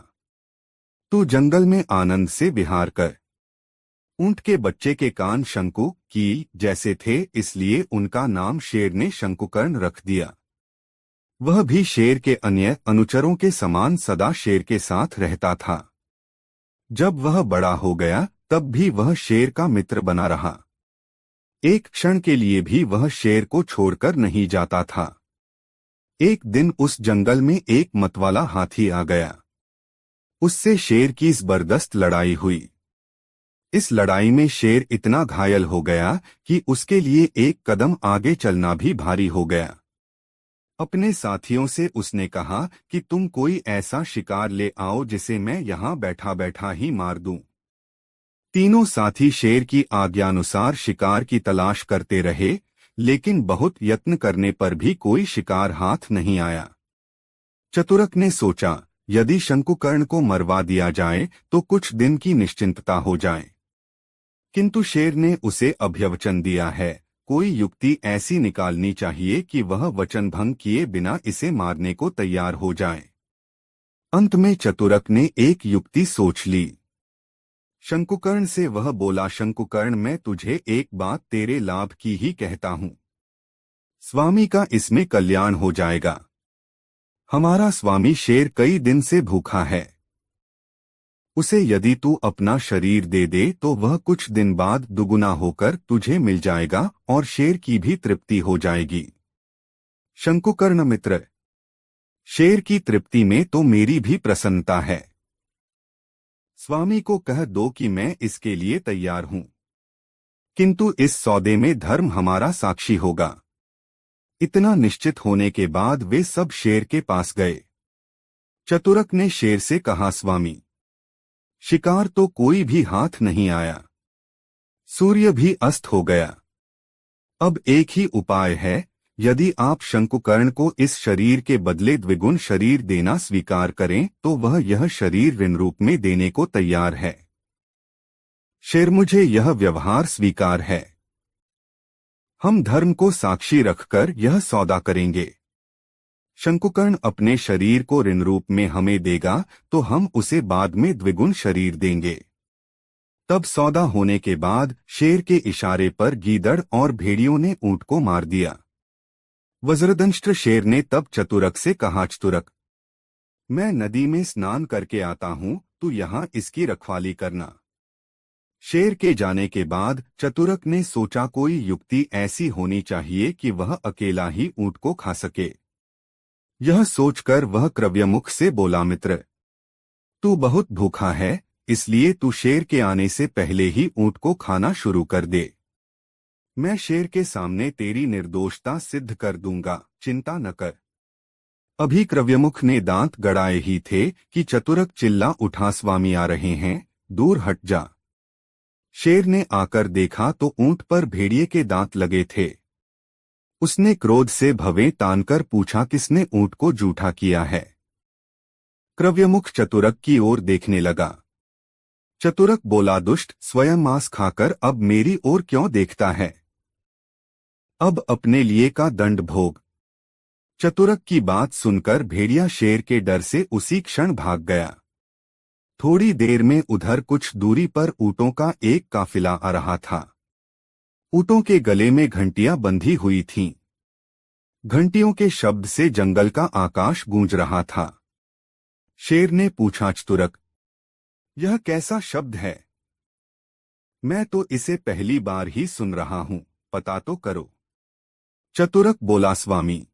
तू जंगल में आनंद से विहार कर। ऊंट के बच्चे के कान शंकु की जैसे थे, इसलिए उनका नाम शेर ने शंकुकर्ण रख दिया। वह भी शेर के अन्य अनुचरों के समान सदा शेर के साथ रहता था। जब वह बड़ा हो गया तब भी वह शेर का मित्र बना रहा। एक क्षण के लिए भी वह शेर को छोड़कर नहीं जाता था। एक दिन उस जंगल में एक मतवाला हाथी आ गया। उससे शेर की जबरदस्त लड़ाई हुई। इस लड़ाई में शेर इतना घायल हो गया कि उसके लिए एक कदम आगे चलना भी भारी हो गया। अपने साथियों से उसने कहा कि तुम कोई ऐसा शिकार ले आओ जिसे मैं यहाँ बैठा बैठा ही मार दूं। तीनों साथी शेर की आज्ञानुसार शिकार की तलाश करते रहे, लेकिन बहुत यत्न करने पर भी कोई शिकार हाथ नहीं आया। चतुरक ने सोचा, यदि शंकुकर्ण को मरवा दिया जाए तो कुछ दिन की निश्चिंतता हो जाए। किंतु शेर ने उसे अभयवचन दिया है, कोई युक्ति ऐसी निकालनी चाहिए कि वह वचन भंग किए बिना इसे मारने को तैयार हो जाए। अंत में चतुरक ने एक युक्ति सोच ली। शंकुकर्ण से वह बोला, शंकुकर्ण, मैं तुझे एक बात तेरे लाभ की ही कहता हूँ। स्वामी का इसमें कल्याण हो जाएगा। हमारा स्वामी शेर कई दिन से भूखा है। उसे यदि तू अपना शरीर दे दे तो वह कुछ दिन बाद दुगुना होकर तुझे मिल जाएगा और शेर की भी तृप्ति हो जाएगी। शंकुकर्ण मित्र, शेर की तृप्ति में तो मेरी भी प्रसन्नता है। स्वामी को कह दो कि मैं इसके लिए तैयार हूं, किंतु इस सौदे में धर्म हमारा साक्षी होगा। इतना निश्चित होने के बाद वे सब शेर के पास गए। चतुरक ने शेर से कहा, स्वामी, शिकार तो कोई भी हाथ नहीं आया, सूर्य भी अस्त हो गया। अब एक ही उपाय है, यदि आप शंकुकर्ण को इस शरीर के बदले द्विगुण शरीर देना स्वीकार करें तो वह यह शरीर ऋण रूप में देने को तैयार है। शेर, मुझे यह व्यवहार स्वीकार है। हम धर्म को साक्षी रखकर यह सौदा करेंगे। शंकुकर्ण अपने शरीर को ऋण रूप में हमें देगा तो हम उसे बाद में द्विगुण शरीर देंगे। तब सौदा होने के बाद शेर के इशारे पर गीदड़ और भेड़ियों ने ऊंट को मार दिया। वज्रदंष्ट्र शेर ने तब चतुरक से कहा, चतुरक, मैं नदी में स्नान करके आता हूँ, तू यहाँ इसकी रखवाली करना। शेर के जाने के बाद चतुरक ने सोचा, कोई युक्ति ऐसी होनी चाहिए कि वह अकेला ही ऊंट को खा सके। यह सोचकर वह क्रव्यमुख से बोला, मित्र, तू बहुत भूखा है, इसलिए तू शेर के आने से पहले ही ऊंट को खाना शुरू कर दे। मैं शेर के सामने तेरी निर्दोषता सिद्ध कर दूंगा, चिंता न कर। अभी क्रव्यमुख ने दांत गड़ाए ही थे कि चतुरक चिल्ला उठा, स्वामी आ रहे हैं, दूर हट जा। शेर ने आकर देखा तो ऊंट पर भेड़िए के दांत लगे थे। उसने क्रोध से भवें तानकर पूछा, किसने ऊंट को जूठा किया है? क्रव्यमुख चतुरक की ओर देखने लगा। चतुरक बोला, दुष्ट, स्वयं मांस खाकर अब मेरी ओर क्यों देखता है? अब अपने लिए का दंड भोग। चतुरक की बात सुनकर भेड़िया शेर के डर से उसी क्षण भाग गया। थोड़ी देर में उधर कुछ दूरी पर ऊंटों का एक काफिला आ रहा था। ऊंटों के गले में घंटियां बंधी हुई थीं। घंटियों के शब्द से जंगल का आकाश गूंज रहा था। शेर ने पूछा, चतुरक, यह कैसा शब्द है? मैं तो इसे पहली बार ही सुन रहा हूं, पता तो करो। चतुरक बोला, स्वामी,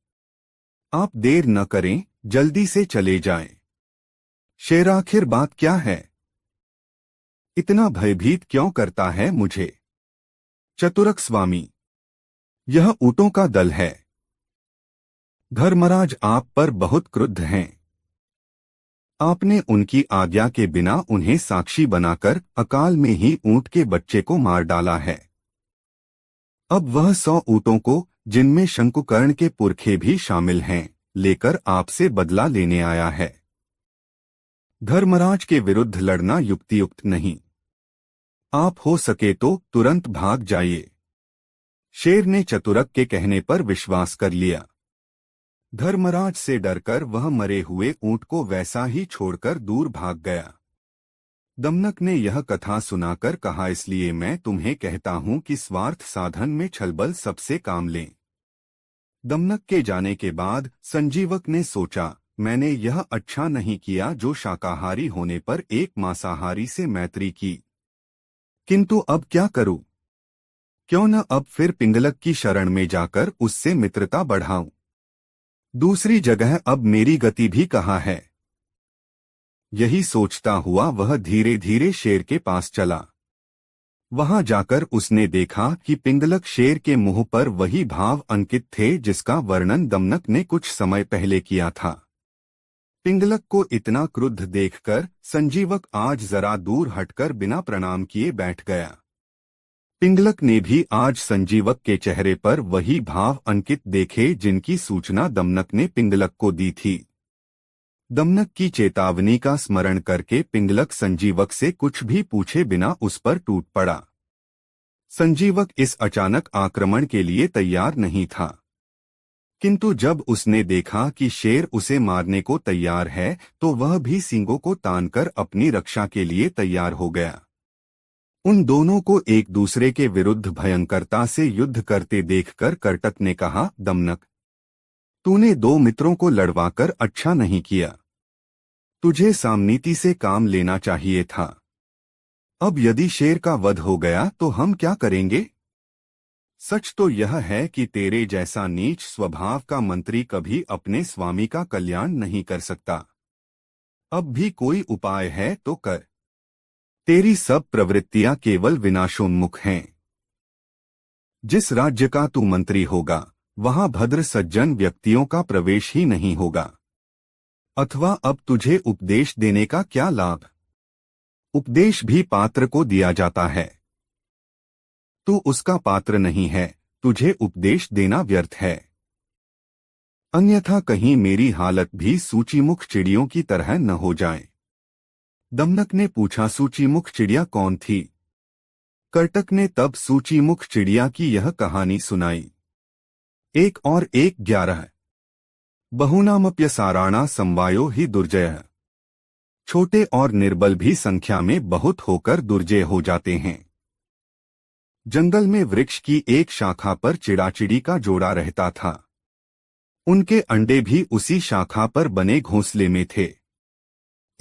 आप देर न करें, जल्दी से चले जाएं। शेर, आखिर बात क्या है? इतना भयभीत क्यों करता है मुझे? चतुरक, स्वामी, यह ऊंटों का दल है। धर्मराज आप पर बहुत क्रुद्ध हैं। आपने उनकी आज्ञा के बिना उन्हें साक्षी बनाकर अकाल में ही ऊंट के बच्चे को मार डाला है। अब वह 100 ऊंटों को, जिनमें शंकुकर्ण के पुरखे भी शामिल हैं, लेकर आपसे बदला लेने आया है। धर्मराज के विरुद्ध लड़ना युक्तियुक्त नहीं। आप हो सके तो तुरंत भाग जाइए। शेर ने चतुरक के कहने पर विश्वास कर लिया। धर्मराज से डरकर वह मरे हुए ऊंट को वैसा ही छोड़कर दूर भाग गया। दमनक ने यह कथा सुनाकर कहा, इसलिए मैं तुम्हें कहता हूं कि स्वार्थ साधन में छलबल सबसे काम लें। दमनक के जाने के बाद संजीवक ने सोचा, मैंने यह अच्छा नहीं किया जो शाकाहारी होने पर एक मांसाहारी से मैत्री की। किंतु अब क्या करूं? क्यों न अब फिर पिंगलक की शरण में जाकर उससे मित्रता बढ़ाऊं। दूसरी जगह अब मेरी गति भी कहाँ है? यही सोचता हुआ वह धीरे धीरे शेर के पास चला। वहां जाकर उसने देखा कि पिंगलक शेर के मुंह पर वही भाव अंकित थे जिसका वर्णन दमनक ने कुछ समय पहले किया था। पिंगलक को इतना क्रुद्ध देखकर संजीवक आज जरा दूर हटकर बिना प्रणाम किए बैठ गया। पिंगलक ने भी आज संजीवक के चेहरे पर वही भाव अंकित देखे जिनकी सूचना दमनक ने पिंगलक को दी थी। दमनक की चेतावनी का स्मरण करके पिंगलक संजीवक से कुछ भी पूछे बिना उस पर टूट पड़ा। संजीवक इस अचानक आक्रमण के लिए तैयार नहीं था, किंतु जब उसने देखा कि शेर उसे मारने को तैयार है तो वह भी सींगों को तानकर अपनी रक्षा के लिए तैयार हो गया। उन दोनों को एक दूसरे के विरुद्ध भयंकरता से युद्ध करते देखकर कर्टक ने कहा, दमनक, तूने 2 मित्रों को लड़वाकर अच्छा नहीं किया। तुझे सामनीति से काम लेना चाहिए था। अब यदि शेर का वध हो गया तो हम क्या करेंगे? सच तो यह है कि तेरे जैसा नीच स्वभाव का मंत्री कभी अपने स्वामी का कल्याण नहीं कर सकता। अब भी कोई उपाय है तो कर। तेरी सब प्रवृत्तियां केवल विनाशोन्मुख हैं। जिस राज्य का तू मंत्री होगा वहां भद्र सज्जन व्यक्तियों का प्रवेश ही नहीं होगा। अथवा अब तुझे उपदेश देने का क्या लाभ? उपदेश भी पात्र को दिया जाता है। तू उसका पात्र नहीं है, तुझे उपदेश देना व्यर्थ है। अन्यथा कहीं मेरी हालत भी सूचीमुख चिड़ियों की तरह न हो जाए। दमनक ने पूछा, सूचीमुख चिड़िया कौन थी? कर्टक ने तब सूचीमुख चिड़िया की यह कहानी सुनाई। 1 और 1 11। बहुनामप्यसाराणा समवायो ही दुर्जय। छोटे और निर्बल भी संख्या में बहुत होकर दुर्जय हो जाते हैं। जंगल में वृक्ष की एक शाखा पर चिड़ाचिड़ी का जोड़ा रहता था। उनके अंडे भी उसी शाखा पर बने घोंसले में थे।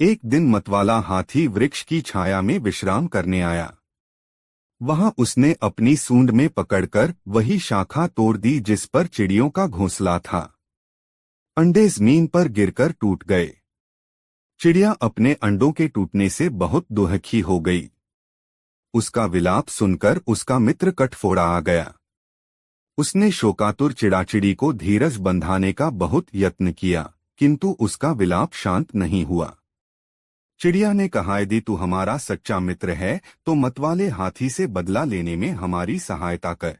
एक दिन मतवाला हाथी वृक्ष की छाया में विश्राम करने आया। वहां उसने अपनी सूंड में पकड़कर वही शाखा तोड़ दी जिस पर चिड़ियों का घोंसला था। अंडे जमीन पर गिरकर टूट गए। चिड़िया अपने अंडों के टूटने से बहुत दुखी हो गई। उसका विलाप सुनकर उसका मित्र कटफोड़ा आ गया। उसने शोकातुर चिड़ाचिड़ी को धीरज बंधाने का बहुत यत्न किया, किंतु उसका विलाप शांत नहीं हुआ। चिड़िया ने कहा, यदि तू हमारा सच्चा मित्र है तो मतवाले हाथी से बदला लेने में हमारी सहायता कर।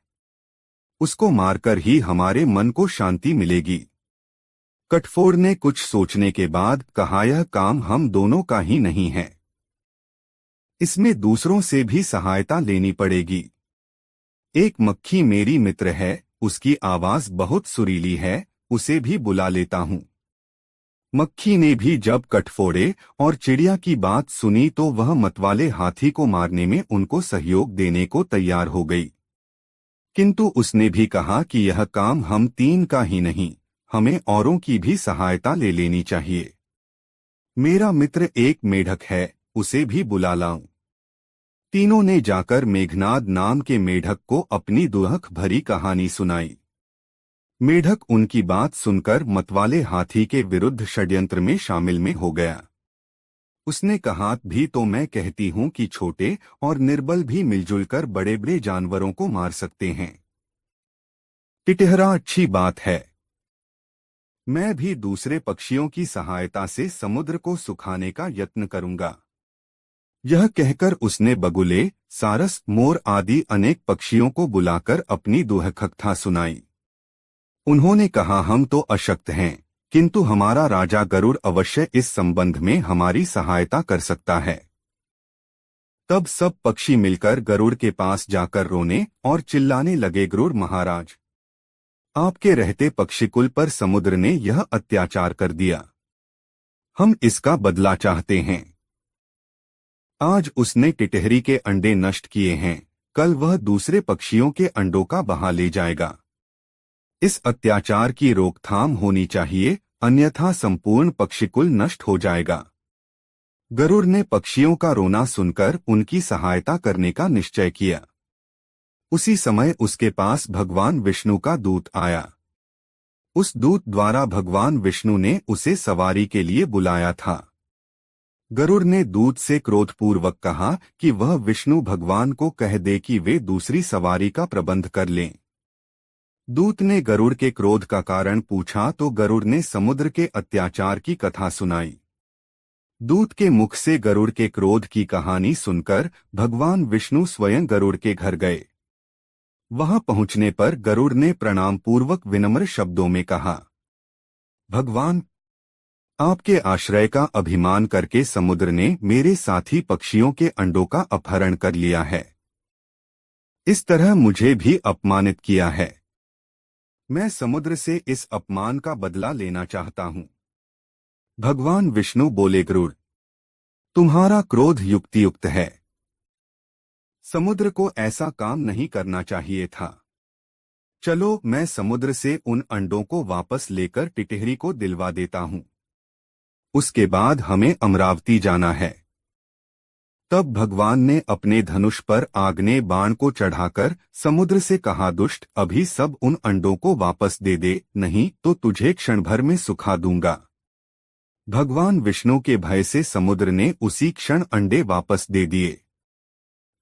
उसको मारकर ही हमारे मन को शांति मिलेगी। कटफोड़ ने कुछ सोचने के बाद कहा, यह काम हम दोनों का ही नहीं है। इसमें दूसरों से भी सहायता लेनी पड़ेगी। एक मक्खी मेरी मित्र है, उसकी आवाज बहुत सुरीली है, उसे भी बुला लेता हूं। मक्खी ने भी जब कटफोड़े और चिड़िया की बात सुनी तो वह मतवाले हाथी को मारने में उनको सहयोग देने को तैयार हो गई। किंतु उसने भी कहा कि यह काम हम 3 का ही नहीं, हमें औरों की भी सहायता ले लेनी चाहिए। मेरा मित्र एक मेढक है, उसे भी बुला लाऊं। तीनों ने जाकर मेघनाद नाम के मेढक को अपनी दुहक भरी कहानी सुनाई। मेढक उनकी बात सुनकर मतवाले हाथी के विरुद्ध षड्यंत्र में शामिल में हो गया। उसने कहा, भी तो मैं कहती हूं कि छोटे और निर्बल भी मिलजुल कर बड़े बड़े जानवरों को मार सकते हैं। टिटहरा, अच्छी बात है। मैं भी दूसरे पक्षियों की सहायता से समुद्र को सुखाने का यत्न करूंगा। यह कहकर उसने बगुले, सारस, मोर आदि अनेक पक्षियों को बुलाकर अपनी दुहकथा सुनाई। उन्होंने कहा, हम तो अशक्त हैं, किंतु हमारा राजा गरुड़ अवश्य इस संबंध में हमारी सहायता कर सकता है। तब सब पक्षी मिलकर गरुड़ के पास जाकर रोने और चिल्लाने लगे, गरुड़ महाराज, आपके रहते पक्षिकुल पर समुद्र ने यह अत्याचार कर दिया। हम इसका बदला चाहते हैं। आज उसने टिटहरी के अंडे नष्ट किए हैं, कल वह दूसरे पक्षियों के अंडों का बहा ले जाएगा। इस अत्याचार की रोकथाम होनी चाहिए, अन्यथा संपूर्ण पक्षिकुल नष्ट हो जाएगा। गरुड़ ने पक्षियों का रोना सुनकर उनकी सहायता करने का निश्चय किया। उसी समय उसके पास भगवान विष्णु का दूत आया। उस दूत द्वारा भगवान विष्णु ने उसे सवारी के लिए बुलाया था। गरुड़ ने दूत से क्रोधपूर्वक कहा कि वह विष्णु भगवान को कह दे कि वे दूसरी सवारी का प्रबंध कर लें। दूत ने गरुड़ के क्रोध का कारण पूछा तो गरुड़ ने समुद्र के अत्याचार की कथा सुनाई। दूत के मुख से गरुड़ के क्रोध की कहानी सुनकर भगवान विष्णु स्वयं गरुड़ के घर गए। वहां पहुंचने पर गरुड़ ने प्रणाम पूर्वक विनम्र शब्दों में कहा, भगवान, आपके आश्रय का अभिमान करके समुद्र ने मेरे साथी पक्षियों के अंडों का अपहरण कर लिया है। इस तरह मुझे भी अपमानित किया है। मैं समुद्र से इस अपमान का बदला लेना चाहता हूं। भगवान विष्णु बोले, गरुड़, तुम्हारा क्रोध युक्तियुक्त है। समुद्र को ऐसा काम नहीं करना चाहिए था। चलो, मैं समुद्र से उन अंडों को वापस लेकर टिटहरी को दिलवा देता हूं। उसके बाद हमें अमरावती जाना है। तब भगवान ने अपने धनुष पर आग्नेय बाण को चढ़ाकर समुद्र से कहा, दुष्ट, अभी सब उन अंडों को वापस दे दे, नहीं तो तुझे क्षण भर में सुखा दूंगा। भगवान विष्णु के भय से समुद्र ने उसी क्षण अंडे वापस दे दिए।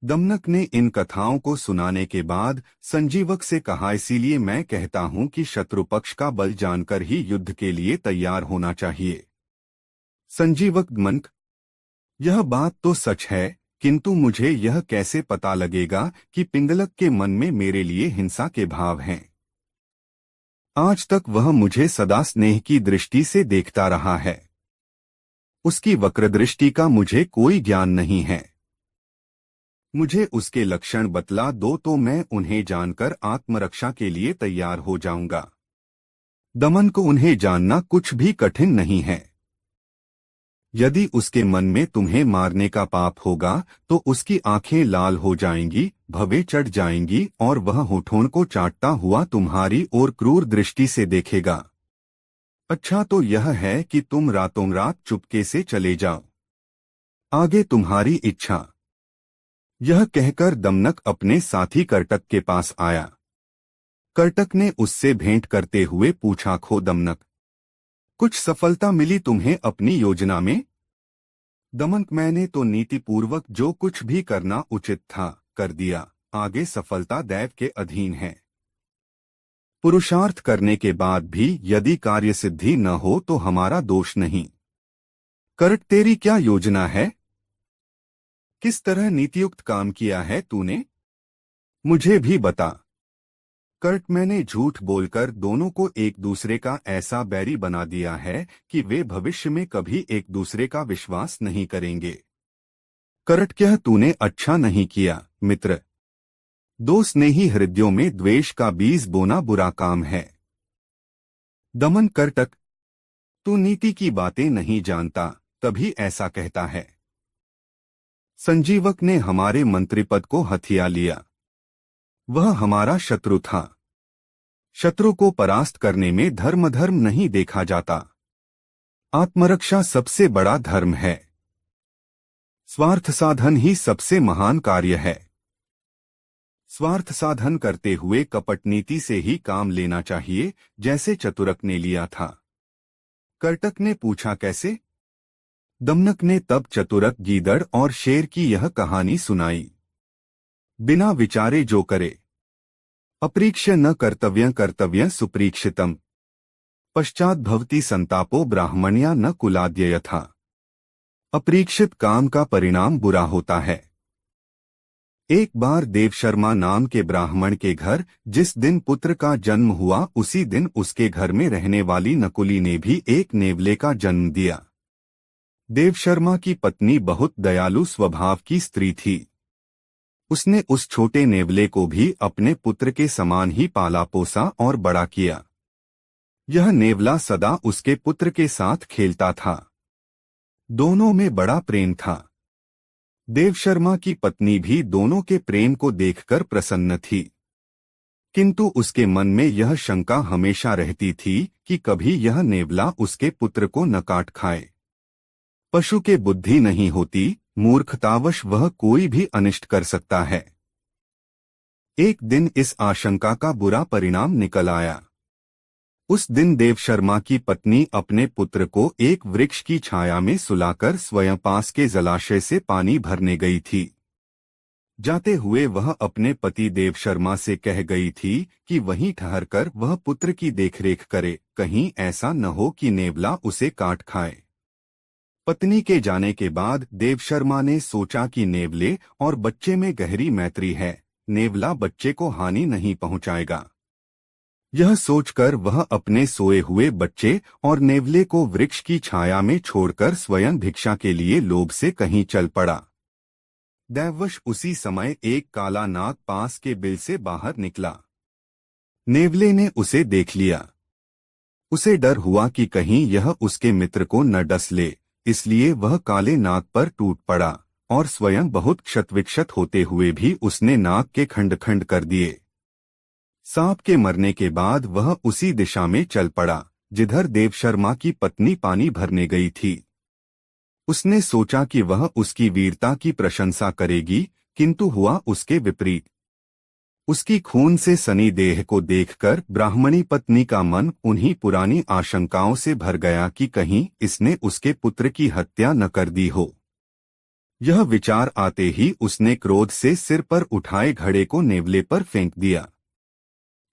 दमनक ने इन कथाओं को सुनाने के बाद संजीवक से कहा, इसीलिए मैं कहता हूं कि शत्रु पक्ष का बल जानकर ही युद्ध के लिए तैयार होना चाहिए। संजीवक, दमनक, यह बात तो सच है, किंतु मुझे यह कैसे पता लगेगा कि पिंगलक के मन में मेरे लिए हिंसा के भाव हैं। आज तक वह मुझे सदा स्नेह की दृष्टि से देखता रहा है। उसकी वक्रदृष्टि का मुझे कोई ज्ञान नहीं है। मुझे उसके लक्षण बतला दो तो मैं उन्हें जानकर आत्मरक्षा के लिए तैयार हो जाऊंगा। दमन को उन्हें जानना कुछ भी कठिन नहीं है। यदि उसके मन में तुम्हें मारने का पाप होगा तो उसकी आंखें लाल हो जाएंगी, भवें चढ़ जाएंगी और वह होठों को चाटता हुआ तुम्हारी ओर क्रूर दृष्टि से देखेगा। अच्छा तो यह है कि तुम रातों रात चुपके से चले जाओ। आगे तुम्हारी इच्छा। यह कहकर दमनक अपने साथी कर्टक के पास आया। कर्टक ने उससे भेंट करते हुए पूछा, खो दमनक, कुछ सफलता मिली तुम्हें अपनी योजना में? दमनक, मैंने तो नीतिपूर्वक जो कुछ भी करना उचित था कर दिया, आगे सफलता दैव के अधीन है। पुरुषार्थ करने के बाद भी यदि कार्य सिद्धि न हो तो हमारा दोष नहीं। कर्ट, तेरी क्या योजना है? किस तरह नीतियुक्त काम किया है तूने? मुझे भी बता। कर्ट, मैंने झूठ बोलकर दोनों को एक दूसरे का ऐसा बैरी बना दिया है कि वे भविष्य में कभी एक दूसरे का विश्वास नहीं करेंगे। कर्ट, क्या तूने अच्छा नहीं किया मित्र। दो स्नेही हृदयों में द्वेष का बीज बोना बुरा काम है। दमन, कर्टक, तू नीति की बातें नहीं जानता, तभी ऐसा कहता है। संजीवक ने हमारे मंत्रिपद को हथिया लिया। वह हमारा शत्रु था। शत्रु को परास्त करने में धर्म नहीं देखा जाता। आत्मरक्षा सबसे बड़ा धर्म है। स्वार्थ साधन ही सबसे महान कार्य है। स्वार्थ साधन करते हुए कपटनीति से ही काम लेना चाहिए, जैसे चतुरक ने लिया था। कर्टक ने पूछा कैसे? दमनक ने तब चतुरक, गीदड़ और शेर की यह कहानी सुनाई। बिना विचारे जो करे, अपरीक्ष्य न कर्तव्य कर्तव्य सुपरीक्षितम, पश्चात भवति संतापो ब्राह्मण्या न कुलाद्य यथा। अपरीक्षित काम का परिणाम बुरा होता है। एक बार देवशर्मा नाम के ब्राह्मण के घर जिस दिन पुत्र का जन्म हुआ, उसी दिन उसके घर में रहने वाली नकुली ने भी एक नेवले का जन्म दिया। देवशर्मा की पत्नी बहुत दयालु स्वभाव की स्त्री थी। उसने उस छोटे नेवले को भी अपने पुत्र के समान ही पाला पोसा और बड़ा किया। यह नेवला सदा उसके पुत्र के साथ खेलता था। दोनों में बड़ा प्रेम था। देवशर्मा की पत्नी भी दोनों के प्रेम को देखकर प्रसन्न थी, किंतु उसके मन में यह शंका हमेशा रहती थी कि कभी यह नेवला उसके पुत्र को न काट खाए। पशु के बुद्धि नहीं होती, मूर्खतावश वह कोई भी अनिष्ट कर सकता है। एक दिन इस आशंका का बुरा परिणाम निकल आया। उस दिन देवशर्मा की पत्नी अपने पुत्र को एक वृक्ष की छाया में सुलाकर स्वयं पास के जलाशय से पानी भरने गई थी। जाते हुए वह अपने पति देवशर्मा से कह गई थी कि वहीं ठहरकर वह पुत्र की देखरेख करे, कहीं ऐसा न हो कि नेवला उसे काट खाए। पत्नी के जाने के बाद देवशर्मा ने सोचा कि नेवले और बच्चे में गहरी मैत्री है, नेवला बच्चे को हानि नहीं पहुंचाएगा। यह सोचकर वह अपने सोए हुए बच्चे और नेवले को वृक्ष की छाया में छोड़कर स्वयं भिक्षा के लिए लोभ से कहीं चल पड़ा। दैववश उसी समय एक काला नाग पास के बिल से बाहर निकला। नेवले ने उसे देख लिया। उसे डर हुआ कि कहीं यह उसके मित्र को न डस ले, इसलिए वह काले नाग पर टूट पड़ा और स्वयं बहुत क्षतविक्षत होते हुए भी उसने नाग के खंड खंड कर दिए। सांप के मरने के बाद वह उसी दिशा में चल पड़ा जिधर देवशर्मा की पत्नी पानी भरने गई थी। उसने सोचा कि वह उसकी वीरता की प्रशंसा करेगी, किंतु हुआ उसके विपरीत। उसकी खून से सनी देह को देखकर ब्राह्मणी पत्नी का मन उन्हीं पुरानी आशंकाओं से भर गया कि कहीं इसने उसके पुत्र की हत्या न कर दी हो। यह विचार आते ही उसने क्रोध से सिर पर उठाए घड़े को नेवले पर फेंक दिया।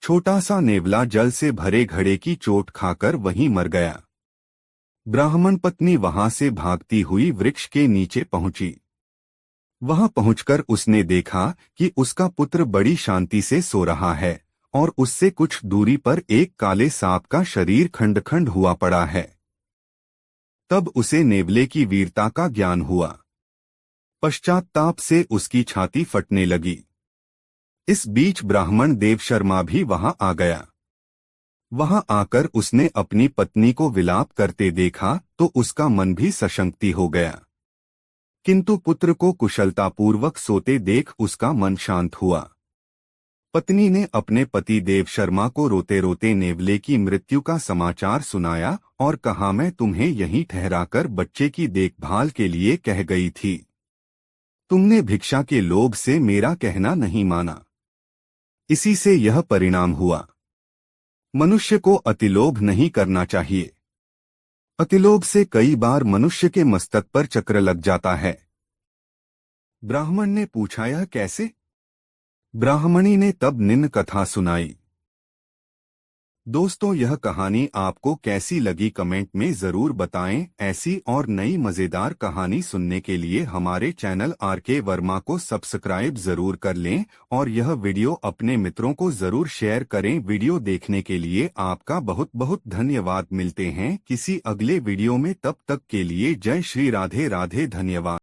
छोटा सा नेवला जल से भरे घड़े की चोट खाकर वहीं मर गया। ब्राह्मण पत्नी वहां से भागती हुई वृक्ष के नीचे पहुंची। वहां पहुंचकर उसने देखा कि उसका पुत्र बड़ी शांति से सो रहा है और उससे कुछ दूरी पर एक काले सांप का शरीर खंड खंड हुआ पड़ा है। तब उसे नेवले की वीरता का ज्ञान हुआ। पश्चात्ताप से उसकी छाती फटने लगी। इस बीच ब्राह्मण देवशर्मा भी वहां आ गया। वहां आकर उसने अपनी पत्नी को विलाप करते देखा तो उसका मन भी सशंकति हो गया, किंतु पुत्र को कुशलतापूर्वक सोते देख उसका मन शांत हुआ। पत्नी ने अपने पति देवशर्मा को रोते रोते नेवले की मृत्यु का समाचार सुनाया और कहा, मैं तुम्हें यहीं ठहराकर बच्चे की देखभाल के लिए कह गई थी, तुमने भिक्षा के लोभ से मेरा कहना नहीं माना, इसी से यह परिणाम हुआ। मनुष्य को अतिलोभ नहीं करना चाहिए। अतिलोभ से कई बार मनुष्य के मस्तक पर चक्र लग जाता है। ब्राह्मण ने पूछा, यह कैसे? ब्राह्मणी ने तब निम्न कथा सुनाई। दोस्तों, यह कहानी आपको कैसी लगी कमेंट में जरूर बताएं। ऐसी और नई मजेदार कहानी सुनने के लिए हमारे चैनल आरके वर्मा को सब्सक्राइब जरूर कर लें और यह वीडियो अपने मित्रों को जरूर शेयर करें। वीडियो देखने के लिए आपका बहुत बहुत धन्यवाद। मिलते हैं किसी अगले वीडियो में, तब तक के लिए जय श्री राधे राधे। धन्यवाद।